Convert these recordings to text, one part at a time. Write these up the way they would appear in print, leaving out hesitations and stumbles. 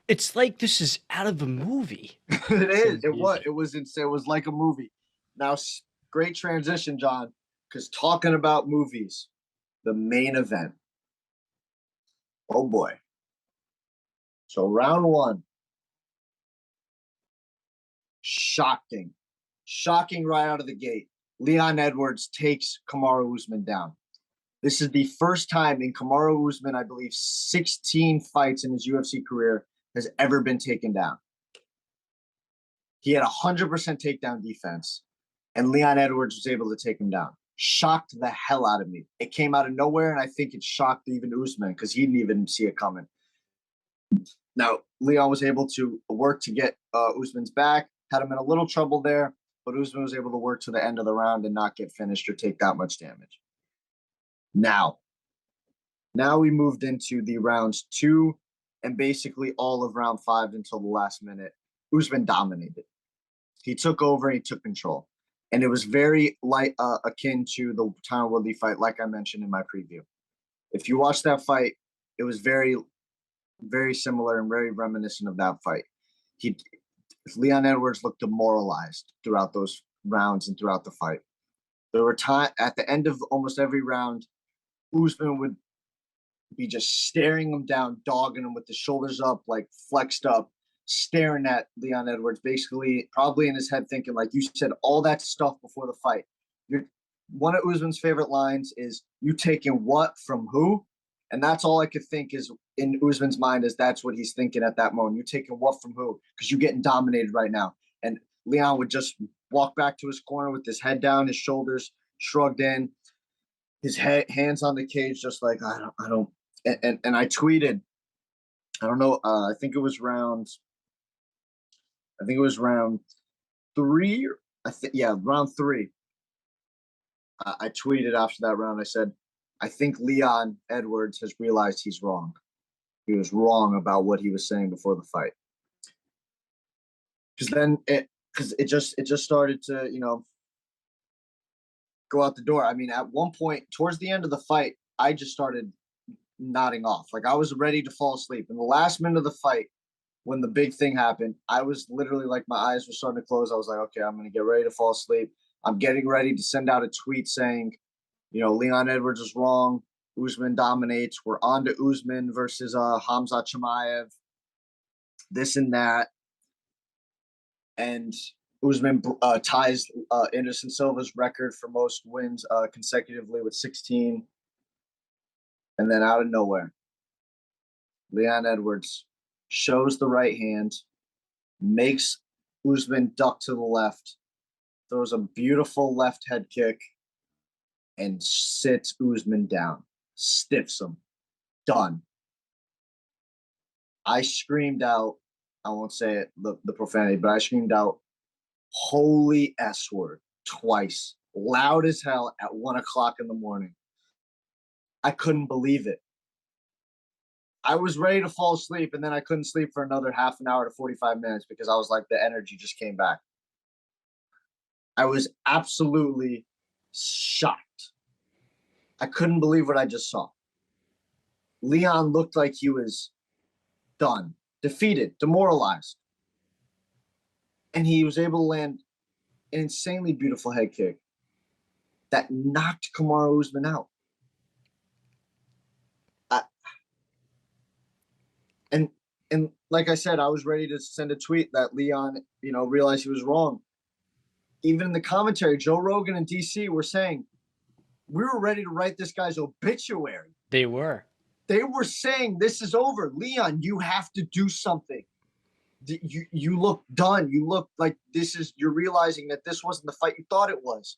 It's like this is out of a movie. It is. Some music. It was like a movie. Now, great transition, John, because talking about movies, the main event. Oh boy. So round one, shocking right out of the gate. Leon Edwards takes Kamaru Usman down. This is the first time in Kamaru Usman, I believe, 16 fights in his UFC career has ever been taken down. He had 100% takedown defense, and Leon Edwards was able to take him down. Shocked the hell out of me. It came out of nowhere, and I think it shocked even Usman because he didn't even see it coming. Now, Leon was able to work to get Usman's back, had him in a little trouble there, but Usman was able to work to the end of the round and not get finished or take that much damage. Now we moved into the rounds 2 and basically all of round 5 until the last minute. Usman dominated. He took over and he took control. And it was very akin to the Tyron Woodley fight, like I mentioned in my preview. If you watch that fight, it was very, very similar and very reminiscent of that fight. Leon Edwards looked demoralized throughout those rounds and throughout the fight. There were times at the end of almost every round, Usman would be just staring him down, dogging him with the shoulders up, like flexed up, staring at Leon Edwards, basically probably in his head thinking, like you said, all that stuff before the fight. One of Usman's favorite lines is, "You taking what from who?" And that's all I could think is in Usman's mind is that's what he's thinking at that moment. You taking what from who? Because you're getting dominated right now. And Leon would just walk back to his corner with his head down, his shoulders shrugged in, his hands on the cage, just like I don't. And I tweeted, I don't know, I think it was round 3. Round 3. I tweeted after that round. I said, I think Leon Edwards has realized he's wrong. He was wrong about what he was saying before the fight. Because it just started to, go out the door. I mean, at one point towards the end of the fight, I just started nodding off. Like I was ready to fall asleep. In the last minute of the fight, when the big thing happened, I was literally like my eyes were starting to close. I was like, okay, I'm going to get ready to fall asleep. I'm getting ready to send out a tweet saying, Leon Edwards is wrong. Usman dominates. We're on to Usman versus Hamza Chimaev. This and that. And Usman ties Anderson Silva's record for most wins consecutively with 16. And then out of nowhere, Leon Edwards shows the right hand, makes Usman duck to the left, throws a beautiful left head kick, and sits Usman down, stiffs him. Done. I screamed out, I won't say it, the profanity, but I screamed out, holy S word, twice, loud as hell at 1 o'clock in the morning. I couldn't believe it. I was ready to fall asleep, and then I couldn't sleep for another half an hour to 45 minutes because I was like, the energy just came back. I was absolutely shocked. I couldn't believe what I just saw. Leon looked like he was done, defeated, demoralized. And he was able to land an insanely beautiful head kick that knocked Kamaru Usman out. And like I said, I was ready to send a tweet that Leon, realized he was wrong. Even in the commentary, Joe Rogan and DC were saying, we were ready to write this guy's obituary. They were. They were saying, this is over. Leon, you have to do something. You look done. You look like you're realizing that this wasn't the fight you thought it was.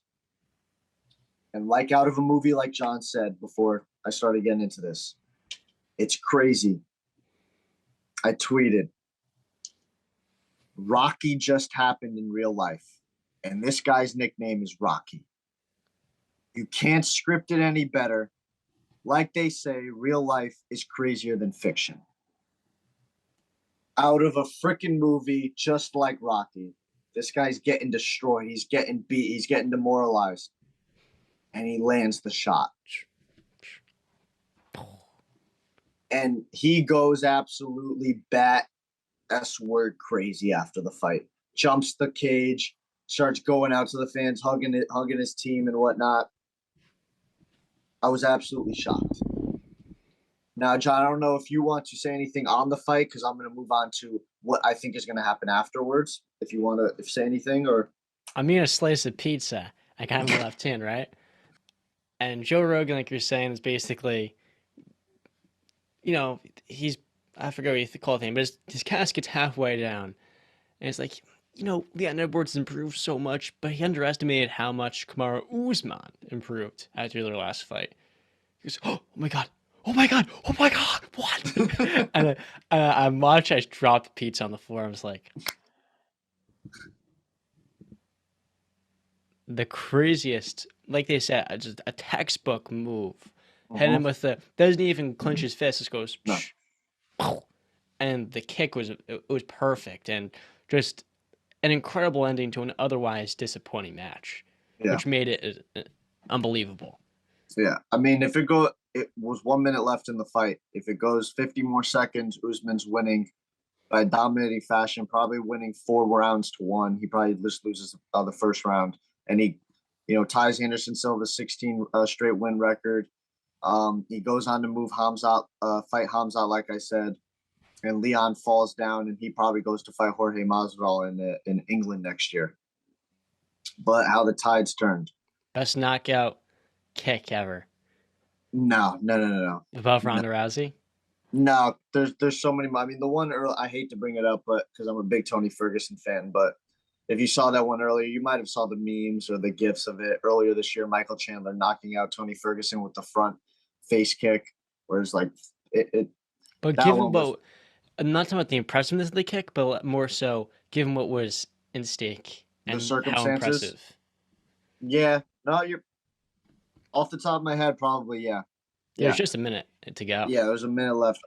And like out of a movie, like John said before I started getting into this, it's crazy. I tweeted, Rocky just happened in real life, and this guy's nickname is Rocky. You can't script it any better. Like they say, real life is crazier than fiction. Out of a freaking movie just like Rocky, this guy's getting destroyed. He's getting beat. He's getting demoralized. And he lands the shot. And he goes absolutely bat S-word crazy after the fight. Jumps the cage, starts going out to the fans, hugging his team and whatnot. I was absolutely shocked. Now, John, I don't know if you want to say anything on the fight because I'm going to move on to what I think is going to happen afterwards. If you want to say anything, or I'm eating a slice of pizza. I got my left hand, right? And Joe Rogan, like you're saying, is basically, he's, I forget what you call the thing, but his casket's halfway down. And it's like, Leon Edwards improved so much, but he underestimated how much Kamaru Usman improved after their last fight. He goes, oh my God. Oh my God. Oh my God. What? and I watched, I dropped the pizza on the floor. I was like, the craziest, like they said, just a textbook move. Hit him with the, doesn't even clench his fist, just goes, no. and the kick was perfect and just an incredible ending to an otherwise disappointing match, Yeah. which made it unbelievable. Yeah. I mean, it was 1 minute left in the fight. If it goes 50 more seconds, Usman's winning by dominating fashion, probably winning 4 rounds to 1. He probably just loses the first round, and he, ties Anderson Silva's 16 straight win record. He goes on to move Hamzat, fight Hamzat, like I said, and Leon falls down, and he probably goes to fight Jorge Masvidal in England next year. But how the tides turned. Best knockout kick ever. No. Above Ronda Rousey? No, there's so many. I mean, the one early, I hate to bring it up, but because I'm a big Tony Ferguson fan, but if you saw that one earlier, you might have saw the memes or the gifs of it earlier this year. Michael Chandler knocking out Tony Ferguson with the front face kick, whereas like it But that given one was what, I'm not talking about the impressiveness of the kick, but more so given what was in stake the and how circumstances. impressive. Yeah, no, you're off the top of my head, probably yeah. There's just a minute to go. Yeah, there's a minute left.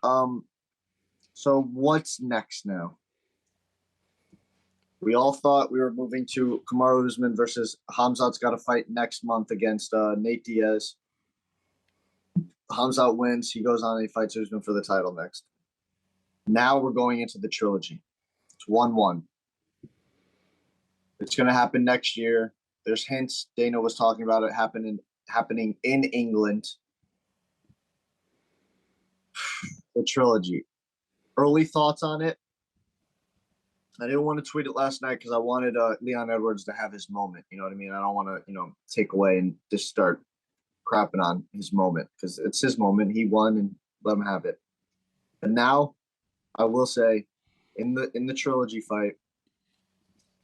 So what's next now? We all thought we were moving to Kamaru Usman versus Hamzat's got a fight next month against Nate Diaz. Hamzat wins. He goes on and he fights Usman for the title next. Now we're going into the trilogy. It's 1-1. It's going to happen next year. There's hints. Dana was talking about it happening in England. The trilogy. Early thoughts on it? I didn't want to tweet it last night because I wanted Leon Edwards to have his moment. You know what I mean? I don't want to, take away and just start crapping on his moment because it's his moment. He won and let him have it. And now, I will say, in the trilogy fight,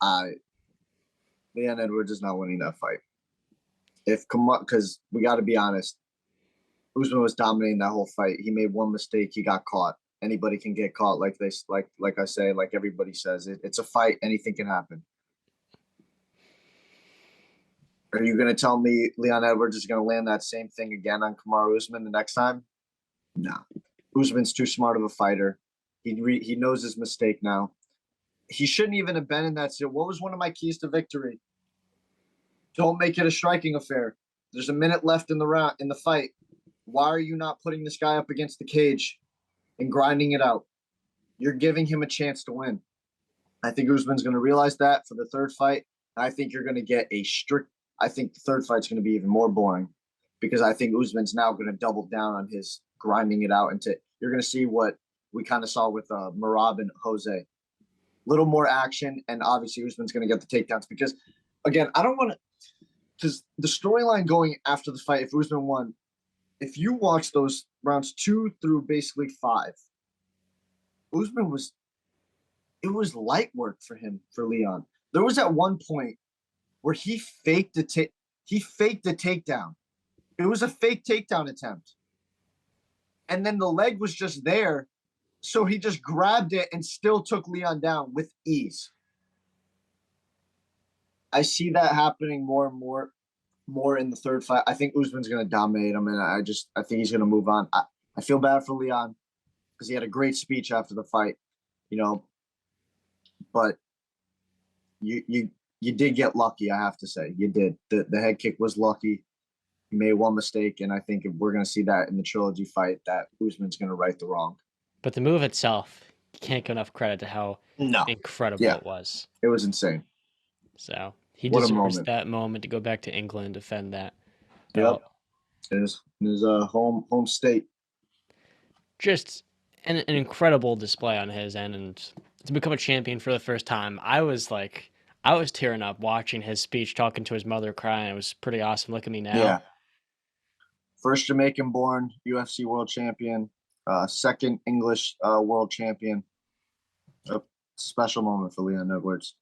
Leon Edwards is not winning that fight. Because we got to be honest, Usman was dominating that whole fight. He made one mistake, he got caught. Anybody can get caught, like I say, like everybody says. It's a fight. Anything can happen. Are you going to tell me Leon Edwards is going to land that same thing again on Kamaru Usman the next time? No. Usman's too smart of a fighter. He knows his mistake now. He shouldn't even have been in that situation. What was one of my keys to victory? Don't make it a striking affair. There's a minute left in the fight. Why are you not putting this guy up against the cage and grinding it out? You're giving him a chance to win. I think Usman's going to realize that for the third fight. I think you're going to get I think the third fight's going to be even more boring because I think Usman's now going to double down on his grinding it out. You're going to see what we kind of saw with Merab and Jose. Little more action, and obviously Usman's going to get the takedowns because, again, I don't want to – because the storyline going after the fight, if Usman won, if you watch those rounds 2 through basically 5, Usman was – it was light work for Leon. There was at one point where he faked the takedown. It was a fake takedown attempt. And then the leg was just there, so he just grabbed it and still took Leon down with ease. I see that happening more and more in the third fight. I think Usman's going to dominate him, and I think he's going to move on. I feel bad for Leon because he had a great speech after the fight, but you did get lucky, I have to say. You did. The head kick was lucky. He made one mistake, and I think if we're going to see that in the trilogy fight, that Usman's going to right the wrong. But the move itself can't give enough credit to how No. incredible Yeah, it was. it was insane. So he What a deserves moment. that moment to go back to England, defend that Yep. belt. His home state. Just an incredible display on his end, and to become a champion for the first time, I was tearing up watching his speech, talking to his mother, crying. It was pretty awesome. Look at me now. Yeah. First Jamaican born UFC world champion, second English world champion. A special moment for Leon Edwards.